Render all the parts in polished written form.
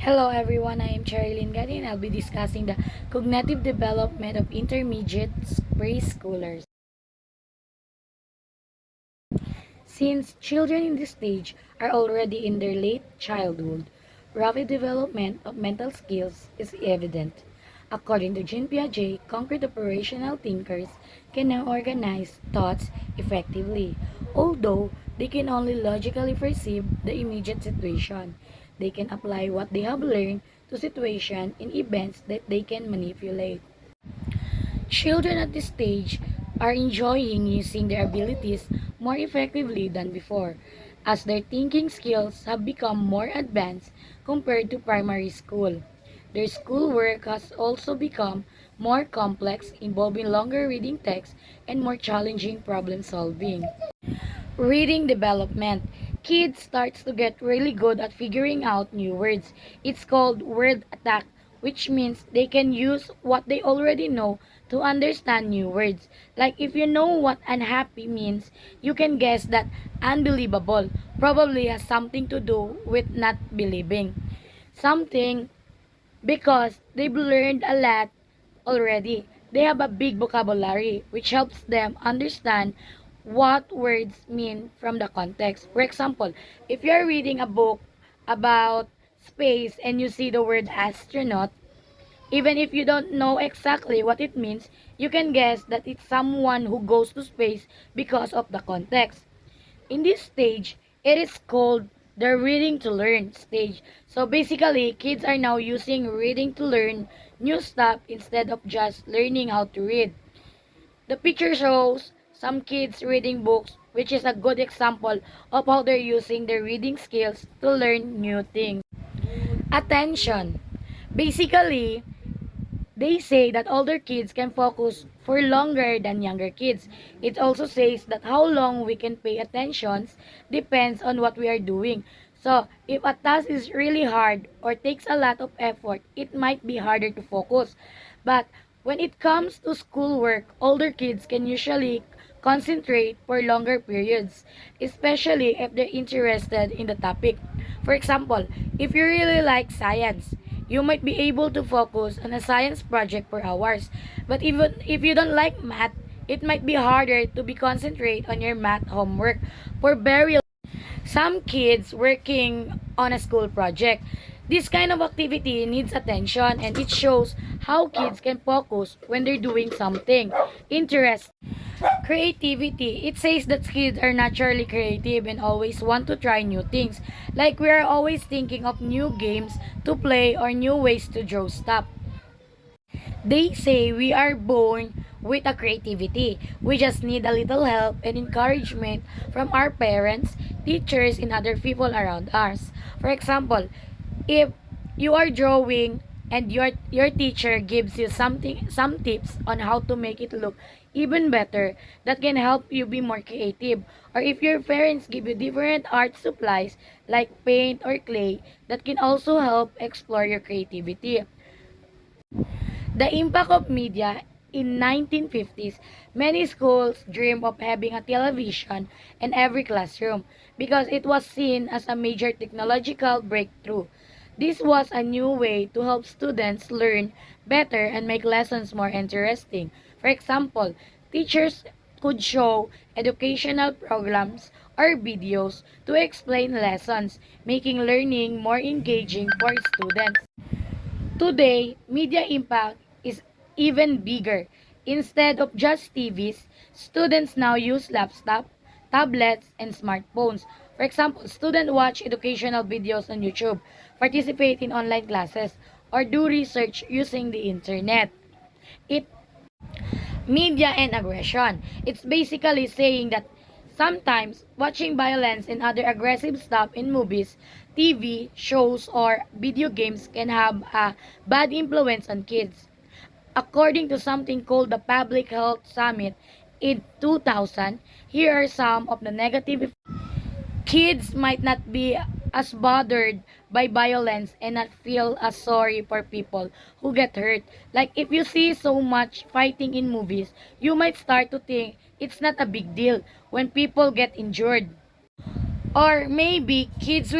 Hello everyone, I am Cherilyn Gatti and I'll be discussing the cognitive development of intermediate preschoolers. Since children in this stage are already in their late childhood, rapid development of mental skills is evident. According to Jean Piaget, concrete operational thinkers can now organize thoughts effectively, although they can only logically perceive the immediate situation. They can apply what they have learned to situations and events that they can manipulate. Children at this stage are enjoying using their abilities more effectively than before, as their thinking skills have become more advanced compared to primary school. Their schoolwork has also become more complex, involving longer reading texts and more challenging problem solving. Reading development. Kids starts to get really good at figuring out new words. It's called word attack, which means they can use what they already know to understand new words. Like if you know what unhappy means, you can guess that unbelievable probably has something to do with not believing something because they've learned a lot already. They have a big vocabulary which helps them understand what words mean from the context. For example, if you're reading a book about space and you see the word astronaut, even if you don't know exactly what it means, you can guess that it's someone who goes to space because of the context. In this stage, it is called the reading to learn stage. So basically, kids are now using reading to learn new stuff instead of just learning how to read. The picture shows some kids reading books, which is a good example of how they're using their reading skills to learn new things. Attention. Basically, they say that older kids can focus for longer than younger kids. It also says that how long we can pay attention depends on what we are doing. So, if a task is really hard or takes a lot of effort, it might be harder to focus. But when it comes to schoolwork, older kids can usually concentrate for longer periods, especially if they're interested in the topic. For example, if you really like science, you might be able to focus on a science project for hours. But even if you don't like math, it might be harder to be concentrate on your math homework for very long. Some kids working on a school project. This kind of activity needs attention and it shows how kids can focus when they're doing something. Interest. Creativity. It says that kids are naturally creative and always want to try new things. Like we are always thinking of new games to play or new ways to draw stuff. They say we are born with a creativity. We just need a little help and encouragement from our parents, teachers, and other people around us. For example, if you are drawing and your teacher gives you some tips on how to make it look even better, that can help you be more creative. Or if your parents give you different art supplies like paint or clay, that can also help explore your creativity. The impact of media in 1950s, many schools dream of having a television in every classroom because it was seen as a major technological breakthrough. This was a new way to help students learn better and make lessons more interesting. For example, teachers could show educational programs or videos to explain lessons, making learning more engaging for students. Today, media impact is even bigger. Instead of just TVs, students now use laptops, tablets, and smartphones. For example, students watch educational videos on YouTube, participate in online classes, or do research using the internet. It media and aggression. It's basically saying that sometimes watching violence and other aggressive stuff in movies, TV, shows, or video games can have a bad influence on kids. According to something called the Public Health Summit in 2000, here are some of the negative. Kids might not be as bothered by violence and not feel as sorry for people who get hurt. Like if you see so much fighting in movies, you might start to think it's not a big deal when people get injured. Or maybe kids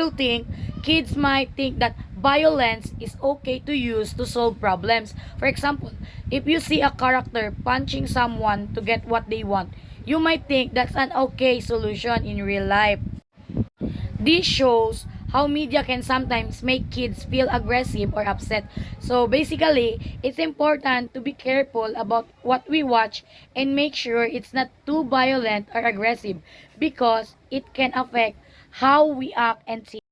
might think that violence is okay to use to solve problems. For example, if you see a character punching someone to get what they want, you might think that's an okay solution in real life. This shows how media can sometimes make kids feel aggressive or upset. So basically, it's important to be careful about what we watch and make sure it's not too violent or aggressive because it can affect how we act and think.